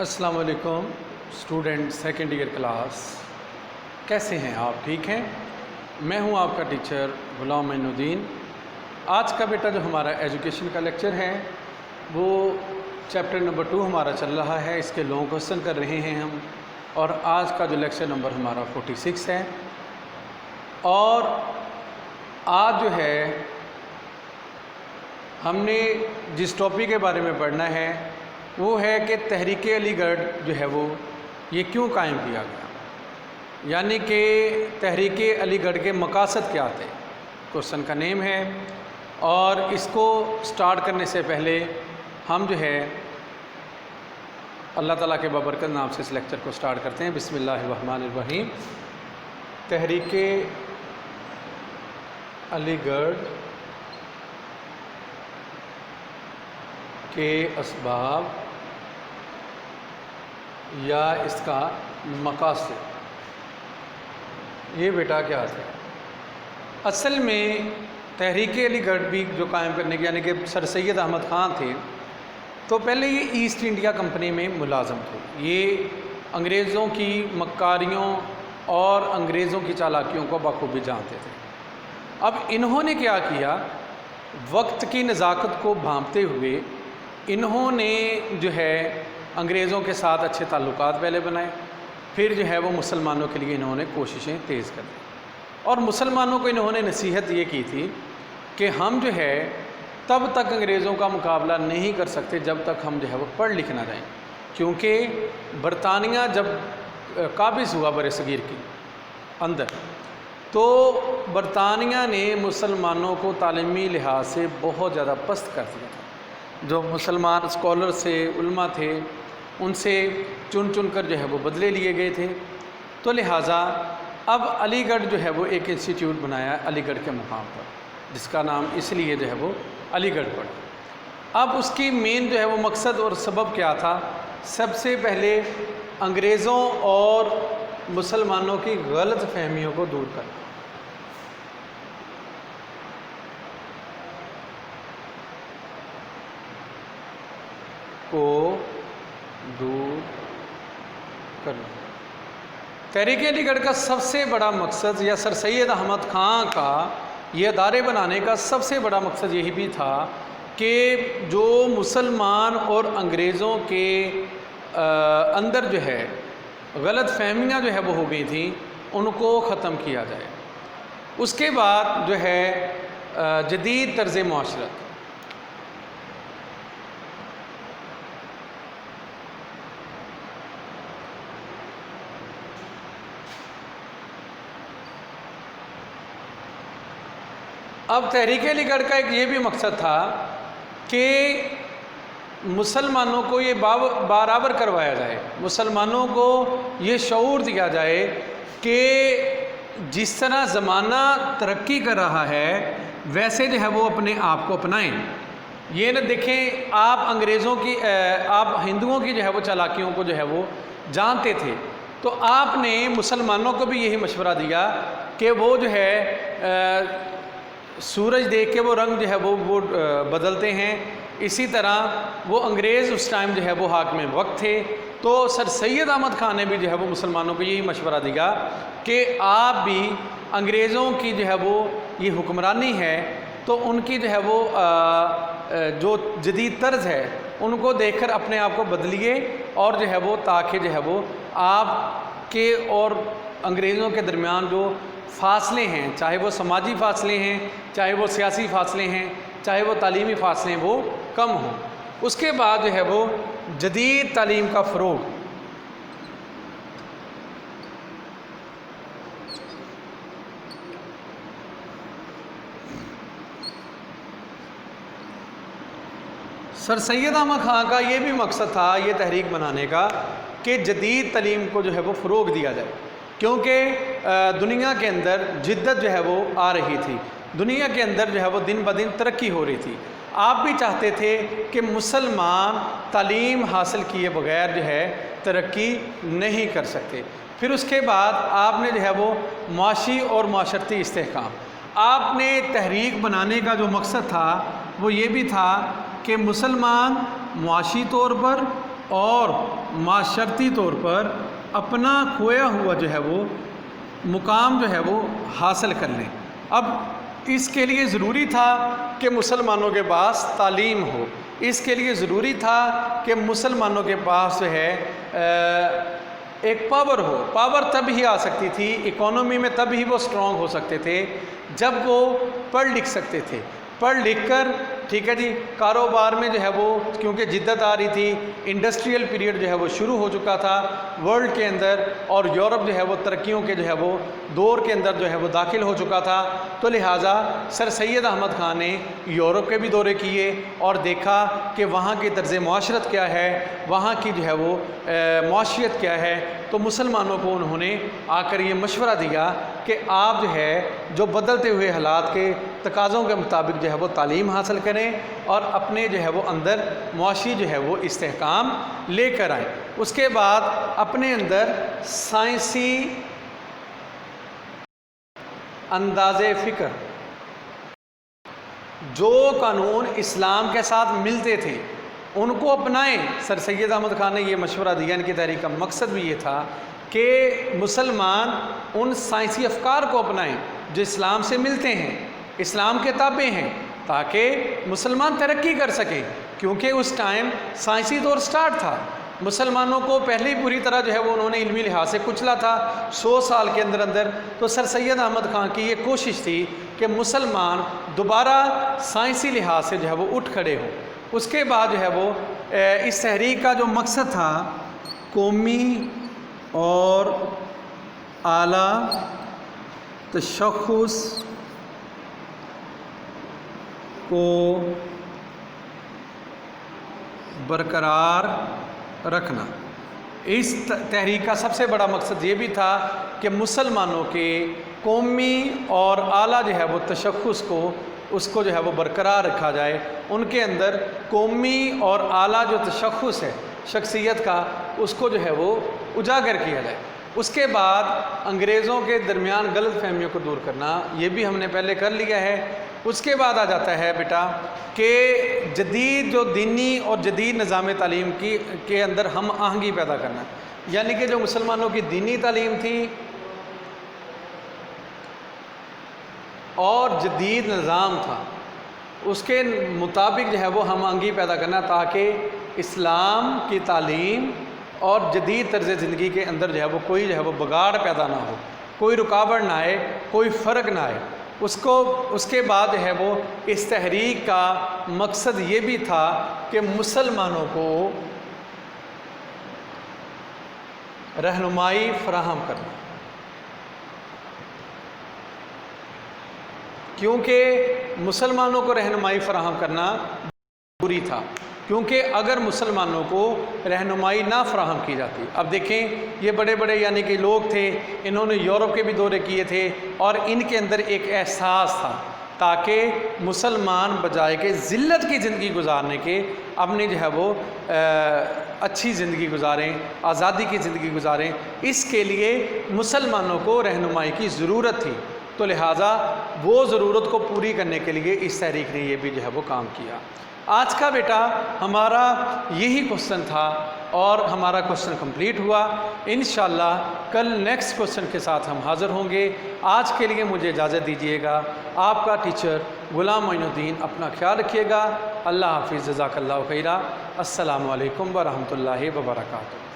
अस्सलाम वालेकुम student second year class. कैसे हैं आप? ठीक हैं? मैं हूं आपका टीचर गुलाम मोइनुद्दीन। आज का बेटा जो हमारा एजुकेशन का लेक्चर है वो चैप्टर नंबर 2 हमारा चल रहा है। इसके लॉन्ग क्वेश्चन कर रहे हैं हम, और आज का जो लेक्चर नंबर हमारा 46 है। और आज जो है हमने जिस टॉपिक के बारे में पढ़ना है वो है कि तहरीक अलीगढ़ जो है वो ये क्यों कायम किया गया, यानी कि तहरीक अलीगढ़ के मकासद क्या थे, क्वेश्चन का नेम है। और इसको स्टार्ट करने से पहले हम जो है अल्लाह ताला के बबरकत नाम से इस लेक्चर को स्टार्ट करते हैं। बिस्मिल्लाहिर्रहमानिर्रहीम। तहरीक अलीगढ़ के असबाब या इसका मकासद, ये बेटा क्या थे। असल में तहरीक अलीगढ़ भी जो कायम करने के यानी कि सर सैयद अहमद ख़ान थे, तो पहले ये ईस्ट इंडिया कंपनी में मुलाजम थे। ये अंग्रेज़ों की मक्कारियों और अंग्रेज़ों की चालाकियों को बखूबी जानते थे। अब इन्होंने क्या किया, वक्त की नज़ाकत को भांपते हुए इन्होंने जो है अंग्रेज़ों के साथ अच्छे ताल्लुकात पहले बनाए, फिर जो है वो मुसलमानों के लिए इन्होंने कोशिशें तेज़ कर दी। और मुसलमानों को इन्होंने नसीहत ये की थी कि हम जो है तब तक अंग्रेज़ों का मुकाबला नहीं कर सकते जब तक हम जो है वो पढ़ लिख ना जाएँ, क्योंकि बरतानिया जब काबिज़ हुआ बर सगीर के अंदर, तो बरतानिया ने मुसलमानों को तालीमी लिहाज से बहुत ज़्यादा पस्त कर दिया था। जो मुसलमान स्कॉलर से उलमा थे उनसे चुन चुन कर जो है वो बदले लिए गए थे। तो लिहाजा अब अलीगढ़ जो है वो एक इंस्टीट्यूट बनाया अलीगढ़ के मुकाम पर, जिसका नाम इसलिए जो है वो अलीगढ़ पड़ा। अब उसकी मेन जो है वो मकसद और सबब क्या था, सबसे पहले अंग्रेज़ों और मुसलमानों की गलत फहमियों को दूर करना। को दूर करना। तहरीक अलीगढ़ का सबसे बड़ा मकसद या सर सैयद अहमद ख़ान का ये अदारे बनाने का सबसे बड़ा मकसद यही भी था कि जो मुसलमान और अंग्रेज़ों के अंदर जो है गलत फहमियाँ जो है वो हो गई थी, उनको ख़त्म किया जाए। उसके बाद जो है जदीद तर्ज़ मुआशरत, अब तहरीक अलीगढ़ का एक ये भी मकसद था कि मुसलमानों को ये बराबर करवाया जाए, मुसलमानों को ये शऊर दिया जाए कि जिस तरह ज़माना तरक्की कर रहा है वैसे जो है वो अपने आप को अपनाएं। ये न देखें आप अंग्रेज़ों की आप हिंदुओं की जो है वो चालाकियों को जो है वो जानते थे, तो आपने मुसलमानों को भी यही मशवरा दिया कि वो जो है सूरज देख के वो रंग जो है वो बदलते हैं। इसी तरह वो अंग्रेज़ उस टाइम जो है वो हाकिम वक्त थे, तो सर सैयद अहमद ख़ान ने भी जो है वो मुसलमानों को यही मशवरा दिया कि आप भी अंग्रेज़ों की जो है वो ये हुक्मरानी है, तो उनकी जो है वो जो जदीद तर्ज है उनको देखकर अपने आप को बदलिए, और जो है वो ताकि जो है वो आप के और अंग्रेज़ों के दरमियान जो फ़ासले हैं, चाहे वो समाजी फ़ासले हैं, चाहे वो सियासी फ़ासले हैं, चाहे वो तालीमी फ़ासले हैं, वो कम हों। उसके बाद जो है वो जदीद तालीम का फ़रोग़, सर सैयद अहमद ख़ान का ये भी मकसद था ये तहरीक बनाने का कि जदीद तालीम को जो है वो फ़रोग़ दिया जाए, क्योंकि दुनिया के अंदर जिद्दत जो है वो आ रही थी, दुनिया के अंदर जो है वो दिन ब दिन तरक्की हो रही थी। आप भी चाहते थे कि मुसलमान तालीम हासिल किए बगैर जो है तरक्की नहीं कर सकते। फिर उसके बाद आपने जो है वो माशी और माशरती इस्तेहकाम, आपने तहरीक बनाने का जो मकसद था वो ये भी था कि मुसलमान मुआशी तौर पर اور معاشرتی طور پر اپنا کھویا ہوا جو ہے وہ مقام جو ہے وہ حاصل کر لیں۔ اب اس کے لیے ضروری تھا کہ مسلمانوں کے پاس تعلیم ہو، اس کے لیے ضروری تھا کہ مسلمانوں کے پاس جو ہے ایک پاور ہو۔ پاور تب ہی آ سکتی تھی، اکانومی میں تب ہی وہ سٹرونگ ہو سکتے تھے جب وہ پڑھ لکھ سکتے تھے۔ پڑھ لکھ کر ٹھیک ہے جی کاروبار میں جو ہے وہ کیونکہ جدت آ رہی تھی، انڈسٹریل پیریڈ جو ہے وہ شروع ہو چکا تھا ورلڈ کے اندر، اور یورپ جو ہے وہ ترقیوں کے جو ہے وہ دور کے اندر جو ہے وہ داخل ہو چکا تھا، تو لہٰذا سر سید احمد خان نے یورپ کے بھی دورے کیے اور دیکھا کہ وہاں کی طرز معاشرت کیا ہے، وہاں کی جو ہے وہ معاشیت کیا ہے۔ تو مسلمانوں کو انہوں نے آ کر یہ مشورہ دیا کہ آپ جو ہے جو بدلتے ہوئے حالات کے تقاضوں کے مطابق جو ہے وہ تعلیم حاصل کریں اور اپنے جو ہے وہ اندر معاشی جو ہے وہ استحکام لے کر آئیں۔ اس کے بعد اپنے اندر سائنسی انداز فکر، جو قانون اسلام کے ساتھ ملتے تھے ان کو اپنائیں۔ سر سید احمد خان نے یہ مشورہ دیا، ان کی تحریک کا مقصد بھی یہ تھا کہ مسلمان ان سائنسی افکار کو اپنائیں جو اسلام سے ملتے ہیں، اسلام کے تابع ہیں، تاکہ مسلمان ترقی کر سکیں، کیونکہ اس ٹائم سائنسی دور سٹارٹ تھا۔ مسلمانوں کو پہلے ہی پوری طرح جو ہے وہ انہوں نے علمی لحاظ سے کچلا تھا 100 سال کے اندر اندر۔ تو سر سید احمد خان کی یہ کوشش تھی کہ مسلمان دوبارہ سائنسی لحاظ سے جو ہے وہ اٹھ کھڑے ہوں۔ اس کے بعد جو ہے وہ اس تحریک کا جو مقصد تھا قومی اور اعلیٰ تشخص کو برقرار رکھنا۔ اس تحریک کا سب سے بڑا مقصد یہ بھی تھا کہ مسلمانوں کے قومی اور اعلیٰ جو ہے وہ تشخص کو اس کو جو ہے وہ برقرار رکھا جائے، ان کے اندر قومی اور اعلیٰ جو تشخص ہے شخصیت کا اس کو جو ہے وہ اجاگر کیا جائے۔ اس کے بعد انگریزوں کے درمیان غلط فہمیوں کو دور کرنا، یہ بھی ہم نے پہلے کر لیا ہے۔ اس کے بعد آ جاتا ہے بیٹا کہ جدید جو دینی اور جدید نظام تعلیم کے اندر ہم آہنگی پیدا کرنا، یعنی کہ جو مسلمانوں کی دینی تعلیم تھی اور جدید نظام تھا اس کے مطابق جو ہے وہ ہم آہنگی پیدا کرنا، تاکہ اسلام کی تعلیم اور جدید طرز زندگی کے اندر جو ہے وہ کوئی جو ہے وہ بگاڑ پیدا نہ ہو، کوئی رکاوٹ نہ آئے، کوئی فرق نہ آئے۔ اس کے بعد جو ہے وہ اس تحریک کا مقصد یہ بھی تھا کہ مسلمانوں کو رہنمائی فراہم کرنا، کیونکہ مسلمانوں کو رہنمائی فراہم کرنا ضروری تھا، کیونکہ اگر مسلمانوں کو رہنمائی نہ فراہم کی جاتی، اب دیکھیں یہ بڑے بڑے یعنی کہ لوگ تھے، انہوں نے یورپ کے بھی دورے کیے تھے اور ان کے اندر ایک احساس تھا تاکہ مسلمان بجائے کہ ذلت کی زندگی گزارنے کے اپنی جو ہے وہ اچھی زندگی گزاریں، آزادی کی زندگی گزاریں، اس کے لیے مسلمانوں کو رہنمائی کی ضرورت تھی۔ تو لہٰذا وہ ضرورت کو پوری کرنے کے لیے اس تحریک نے یہ بھی جو ہے وہ کام کیا۔ آج کا بیٹا ہمارا یہی کوشچن تھا اور ہمارا کوشچن کمپلیٹ ہوا۔ انشاءاللہ کل نیکسٹ کوشچن کے ساتھ ہم حاضر ہوں گے۔ آج کے لیے مجھے اجازت دیجیے گا، آپ کا ٹیچر غلام معین الدین۔ اپنا خیال رکھیے گا۔ اللہ حافظ، جزاک اللہ خیرہ۔ السلام علیکم ورحمۃ اللہ وبرکاتہ۔